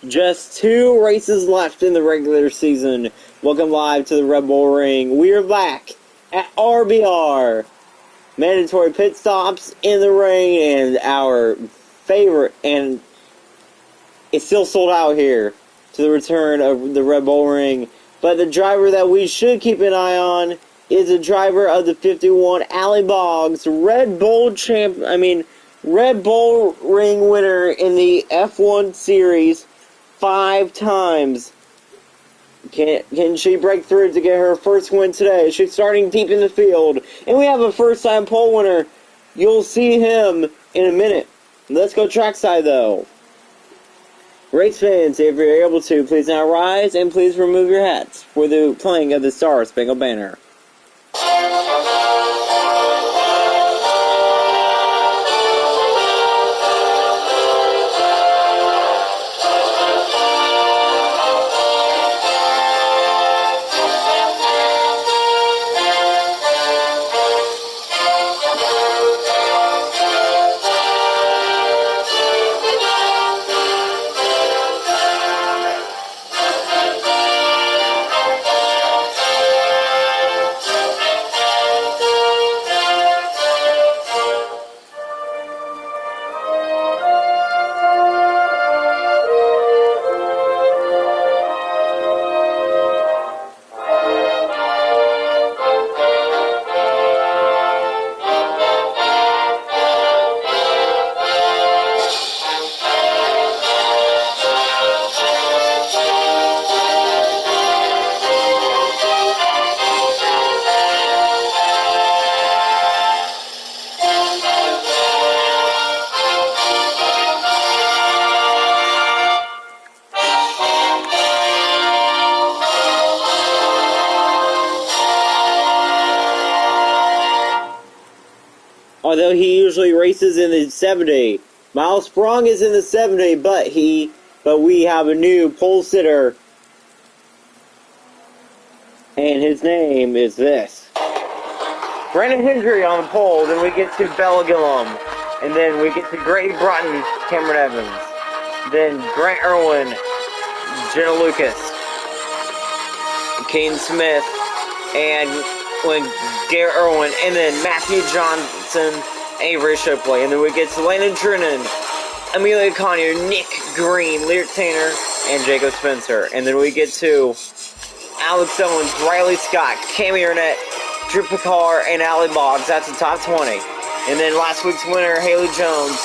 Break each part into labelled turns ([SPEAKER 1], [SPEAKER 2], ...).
[SPEAKER 1] Just 2 races left in the regular season. Welcome live to the Red Bull Ring. We are back at RBR. Mandatory pit stops in the ring, and our favorite, and it's still sold out here, to the return of the Red Bull Ring. But the driver that we should keep an eye on is the driver of the 51, Allie Boggs, Red Bull Ring winner in the F1 series 5 times. Can she break through to get her first win today? She's starting deep in the field. And we have a first-time pole winner. You'll see him in a minute. Let's go trackside, though. Race fans, if you're able to, please now rise and please remove your hats for the playing of the Star Spangled Banner. Although he usually races in the 70. Miles Sprung is in the 70, but we have a new pole sitter. And his name is this. Brandon Hendry on the pole, then we get to Bella Gillum. And then we get to Grady Broughton, Cameron Evans. Then Grant Irwin, Jenna Lucas, Kane Smith, and Garrett Irwin, and then Matthew Johnson, Avery Shipley. And then we get to Landon Trinan, Amelia Conyer, Nick Green, Lyric Tanner, and Jacob Spencer. And then we get to Alex Owens, Riley Scott, Cammy Arnett, Drew Picard, and Allie Boggs. That's the top 20. And then last week's winner, Haley Jones.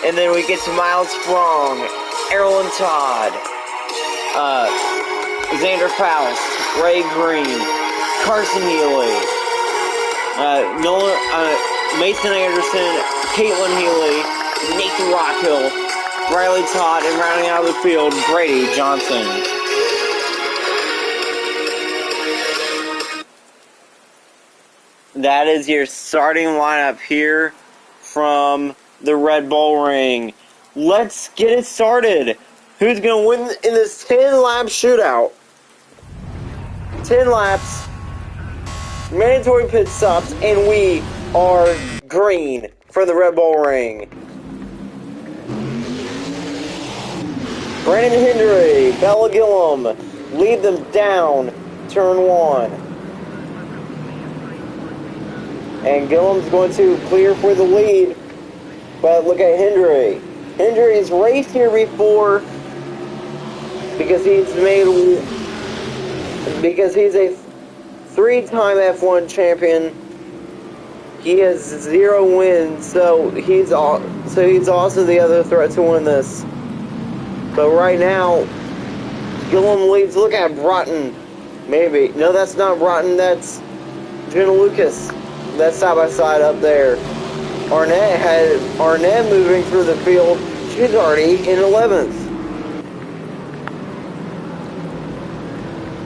[SPEAKER 1] And then we get to Miles Sprung, Errolyn Todd, Xander Faust, Ray Green, Carson Healy, Mason Anderson, Caitlin Healy, Nathan Rockhill, Riley Todd, and rounding out the field, Brady Johnson. That is your starting lineup here from the Red Bull Ring. Let's get it started. Who's going to win in this 10-lap shootout? 10 laps, mandatory pit stops, and we are green for the Red Bull Ring. Brandon Hendry, Bella Gillum lead them down turn 1. And Gillum's going to clear for the lead, but look at Hendry. Hendry's raced here before because he's a 3-time F1 champion. He has 0 wins, so he's also the other threat to win this. But right now, Gillum leads. Look at Broughton. Maybe. No, that's not Broughton. That's Jenna Lucas. That's side by side up there. Arnett moving through the field. She's already in 11th.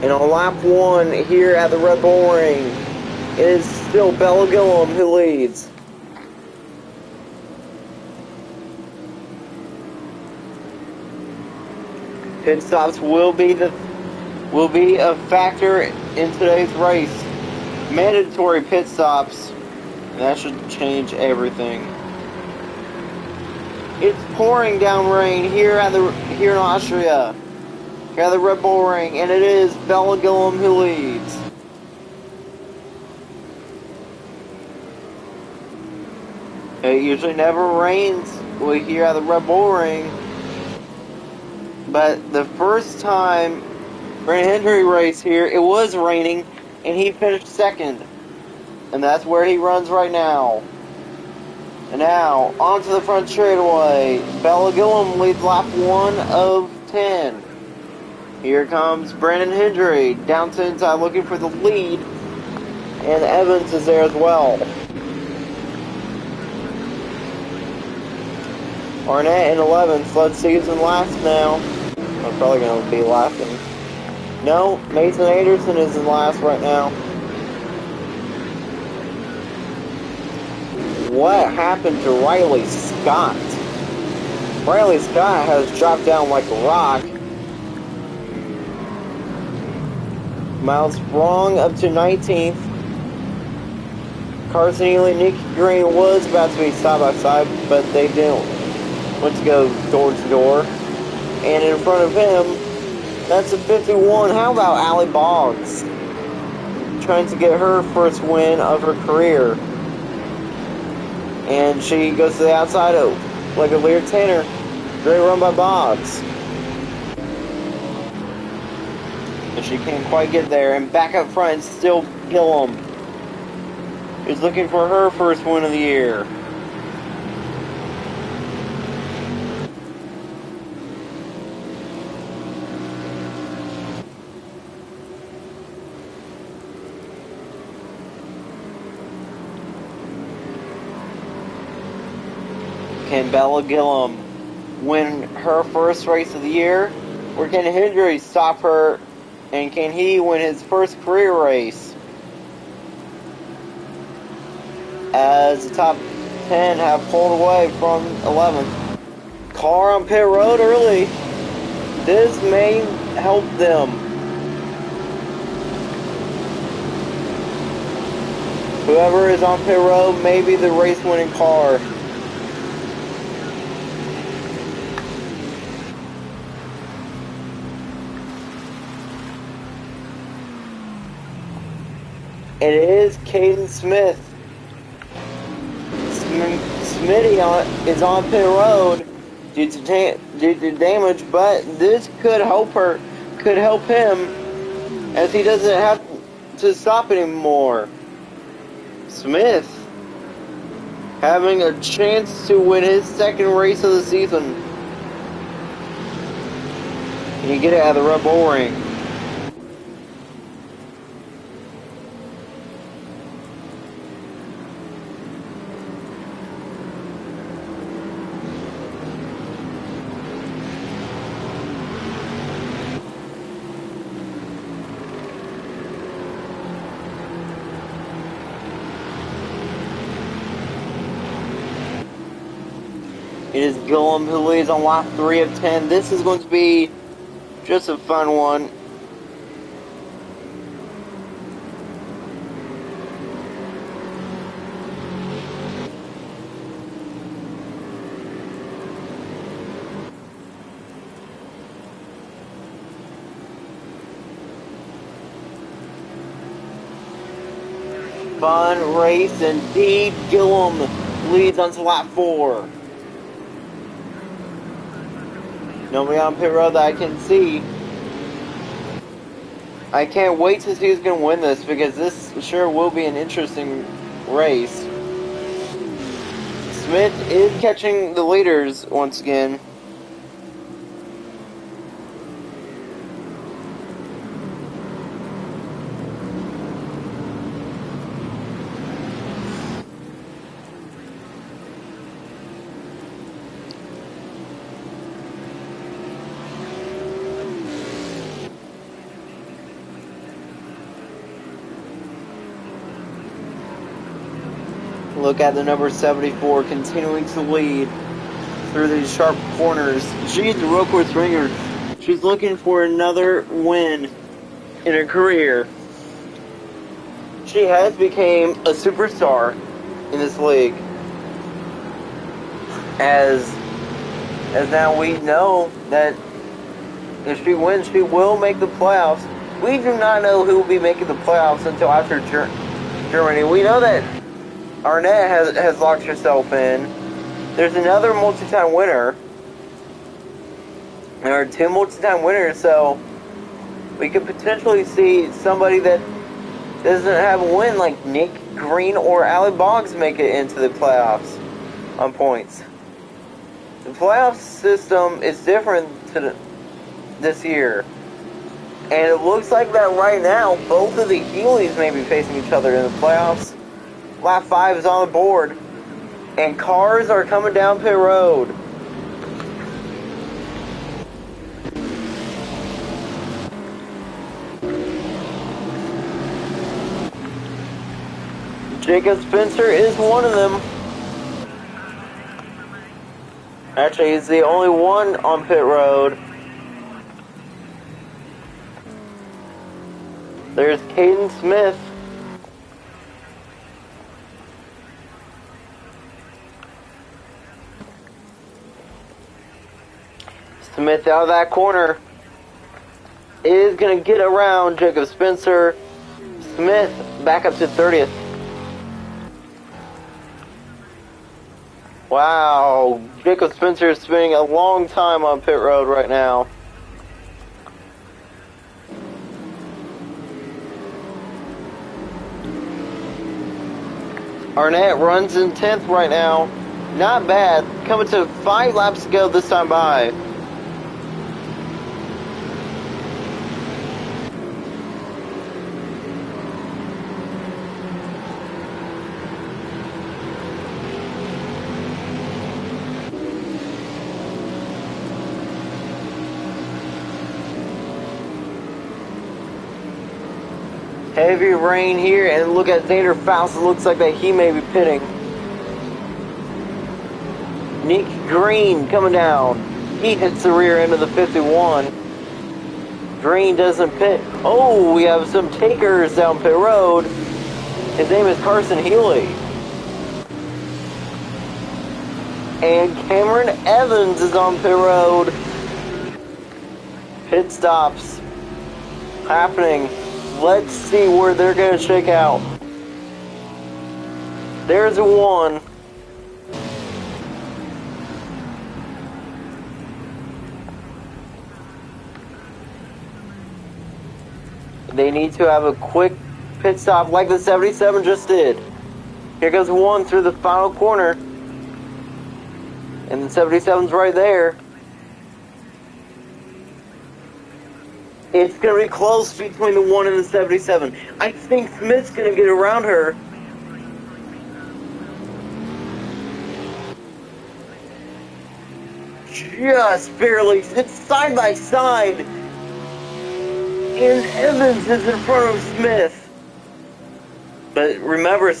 [SPEAKER 1] And on lap 1 here at the Red Bull Ring, it is still Bella Gillum who leads. Pit stops will be a factor in today's race. Mandatory pit stops, and that should change everything. It's pouring down rain here in Austria. Here at the Red Bull Ring, and it is Bella Gillum who leads. It usually never rains here at the Red Bull Ring, but the first time Brandon Hendry raced here, it was raining, and he finished second. And that's where he runs right now. And now, onto the front straightaway. Bella Gillum leads lap 1 of 10. Here comes Brandon Hendry down to inside looking for the lead. And Evans is there as well. Arnett in 11th. Let's see who's in last now. I'm probably going to be laughing. No, Mason Anderson is in last right now. What happened to Riley Scott? Riley Scott has dropped down like a rock. Miles Sprong up to 19th. Carson Ely, Nicky Green was about to be side by side, but they didn't want to go door to door. And in front of him, that's a 51. How about Allie Boggs? Trying to get her first win of her career. And she goes to the outside of like a Lear Tanner. Great run by Boggs. But she can't quite get there. And back up front, still Gillum is looking for her first win of the year. Can Bella Gillum win her first race of the year? Or can Hendry stop her? And can he win his first career race? As the top 10 have pulled away from 11th. Car on pit road early. This may help them. Whoever is on pit road may be the race winning car. It is Caden Smith. Smitty is on pit road due to damage, but this could help him, as he doesn't have to stop anymore. Smith having a chance to win his second race of the season. Can you get it out of the Red Bull Ring? It is Gillum who leads on lap 3 of 10. This is going to be just a fun one. Fun race indeed. Gillum leads onto lap 4. Nobody on pit road that I can see. I can't wait to see who's going to win this, because this sure will be an interesting race. Smith is catching the leaders once again. Look at the number 74 continuing to lead through these sharp corners. She's a real quick ringer. She's looking for another win in her career. She has become a superstar in this league, as as now we know that if she wins, she will make the playoffs. We do not know who will be making the playoffs until after Germany. We know that Arnett has locked herself in. There's another multi-time winner. There are 2 multi-time winners, so we could potentially see somebody that doesn't have a win like Nick Green or Allie Boggs make it into the playoffs on points. The playoff system is different this year. And it looks like that right now, both of the Heelys may be facing each other in the playoffs. Lap 5 is on the board. And cars are coming down pit road. Jacob Spencer is one of them. Actually, he's the only one on pit road. There's Caden Smith. Smith out of that corner is going to get around Jacob Spencer. Smith back up to 30th. Wow, Jacob Spencer is spending a long time on pit road right now. Arnett runs in 10th right now. Not bad. Coming to 5 laps to go this time by. Heavy rain here, and look at Xander Faust. It looks like that he may be pitting. Nick Green coming down. He hits the rear end of the 51. Green doesn't pit. Oh, we have some takers down pit road. His name is Carson Healy. And Cameron Evans is on pit road. Pit stops happening. Let's see where they're going to shake out. There's a 1. They need to have a quick pit stop like the 77 just did. Here goes 1 through the final corner. And the 77's right there. It's going to be close between the 1 and the 77. I think Smith's going to get around her. Just barely. It's side by side. And Evans is in front of Smith. But remember,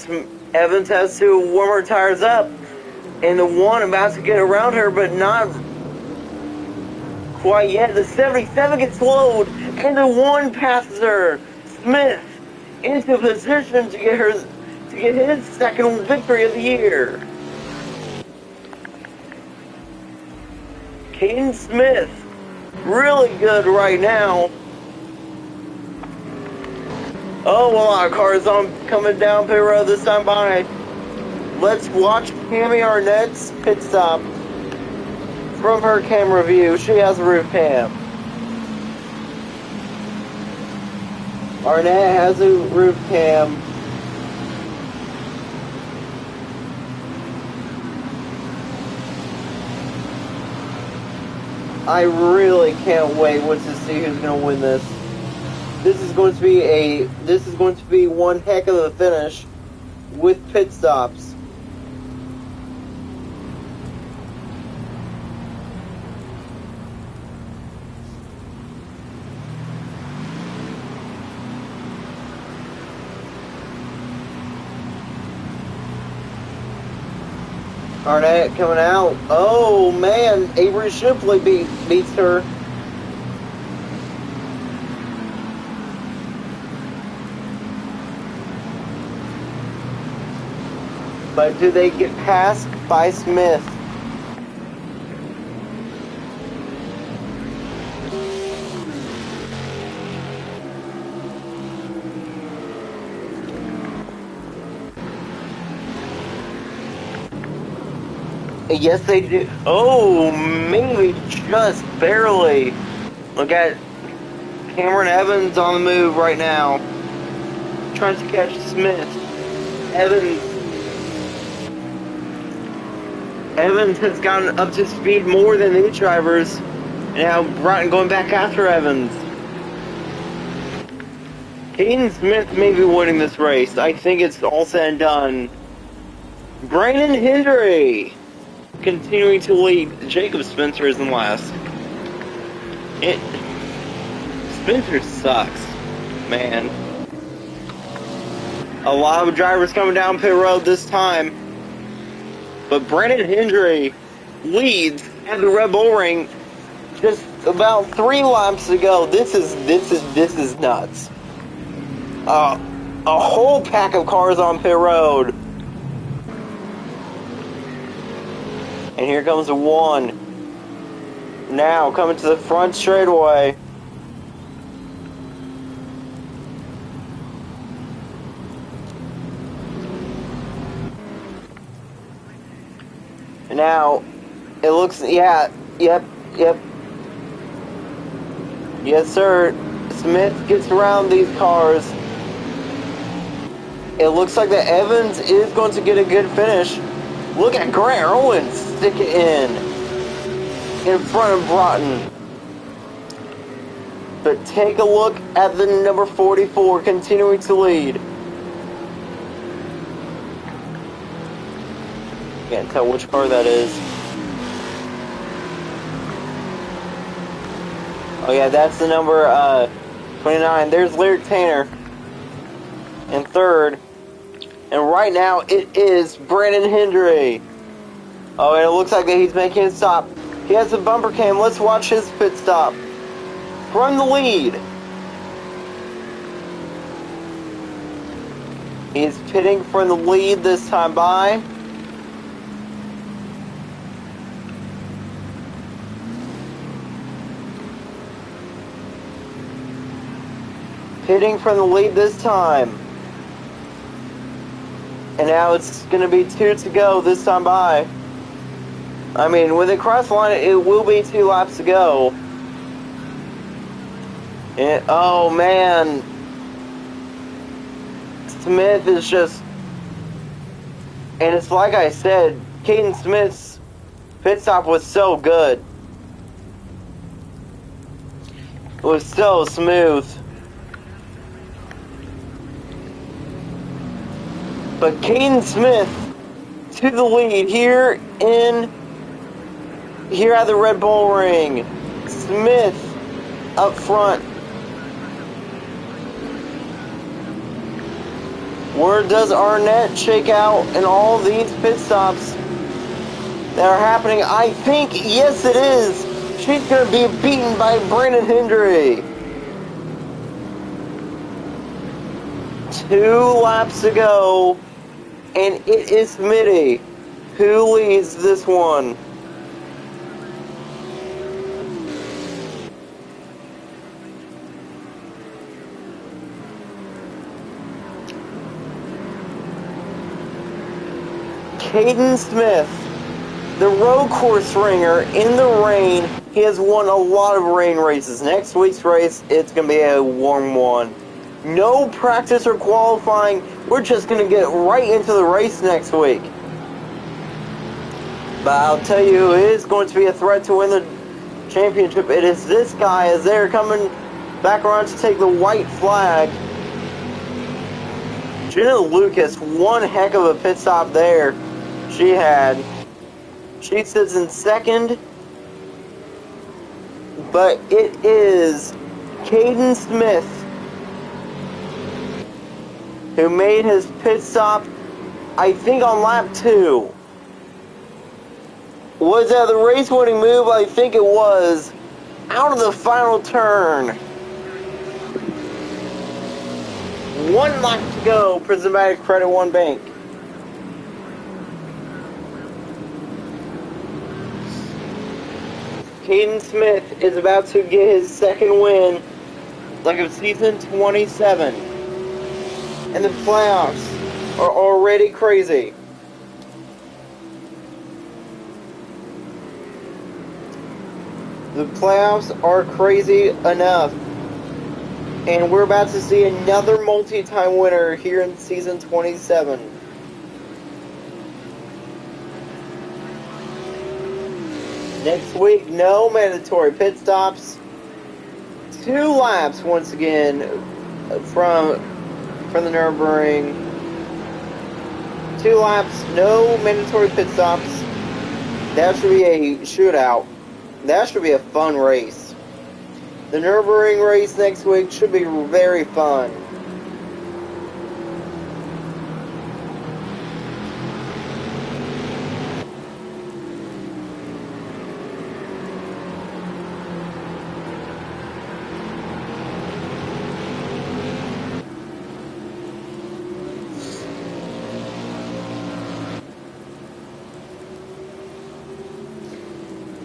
[SPEAKER 1] Evans has to warm her tires up. And the 1 about to get around her, but not quite yet. The 77 gets slowed, and the 1 passes her. Smith into position to get his second victory of the year. Caden Smith, really good right now. Oh, well, our car is coming down pit road this time by. Let's watch Cammy Arnett's pit stop. From her camera view, she has a roof cam. Arnett has a roof cam. I really can't wait to see who's going to win this. This is going to be one heck of a finish with pit stops. Arnett coming out. Oh man, Avery Shipley beats her. But do they get passed by Smith? Yes, they do. Oh, maybe just barely. Look at Cameron Evans on the move right now. Tries to catch Smith. Evans has gotten up to speed more than these drivers. And now Broughton going back after Evans. Caden Smith may be winning this race. I think it's all said and done. Brandon Hendry continuing to lead. Jacob Spencer is in last. Spencer sucks, man. A lot of drivers coming down pit road this time. But Brandon Hendry leads at the Red Bull Ring just about 3 laps to go. This is nuts. A whole pack of cars on pit road. And here comes the one. Now coming to the front straightaway. And now it looks, yep. Yes, sir. Smith gets around these cars. It looks like that Evans is going to get a good finish. Look at Grant Owens stick it in front of Broughton. But take a look at the number 44 continuing to lead. Can't tell which car that is. Oh yeah, that's the number 29. There's Lyric Tanner in third. And right now it is Brandon Hendry. Oh, and it looks like that he's making a stop. He has a bumper cam. Let's watch his pit stop. From the lead. He's pitting from the lead this time by. Pitting from the lead this time. And now it's going to be 2 to go this time by. I mean, when they cross the line, it will be 2 laps to go. And, oh, man. Smith is just... And it's like I said, Caden Smith's pit stop was so good. It was so smooth. But Caden Smith to the lead here at the Red Bull Ring. Smith up front. Where does Arnett shake out in all these pit stops that are happening? I think, yes it is. She's going to be beaten by Brandon Hendry. 2 laps to go. And it is Smitty who leads this one. Caden Smith, the road course ringer in the rain. He has won a lot of rain races. Next week's race, it's going to be a warm one. No practice or qualifying. We're just going to get right into the race next week. But I'll tell you who is going to be a threat to win the championship. It is this guy as they're coming back around to take the white flag. Jenna Lucas, one heck of a pit stop there. She sits in second. But it is Caden Smith who made his pit stop, I think, on lap 2. Was that the race-winning move? I think it was. Out of the final turn. 1 lap to go, Prismatic Credit One Bank. Caden Smith is about to get his second win, like of season 27. And the playoffs are already crazy. The playoffs are crazy enough. And we're about to see another multi-time winner here in season 27. Next week, no mandatory pit stops. 2 laps once again from the Nürburgring. 2 laps, no mandatory pit stops. That should be a shootout. That should be a fun race. The Nürburgring race next week should be very fun.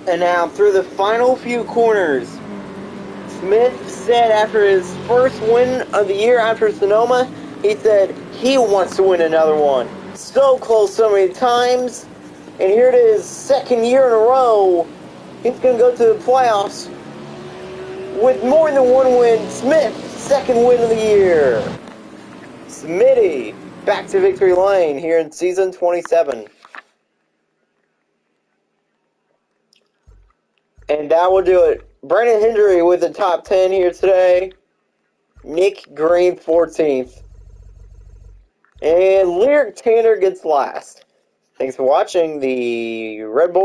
[SPEAKER 1] And now through the final few corners, Smith said after his first win of the year after Sonoma, he said he wants to win another one. So close so many times, and here it is, second year in a row. He's going to go to the playoffs with more than one win. Smith, second win of the year. Smitty, back to victory lane here in season 27. And that will do it. Brandon Hendry with the top 10 here today. Nick Green 14th. And Lyric Tanner gets last. Thanks for watching the Red Bull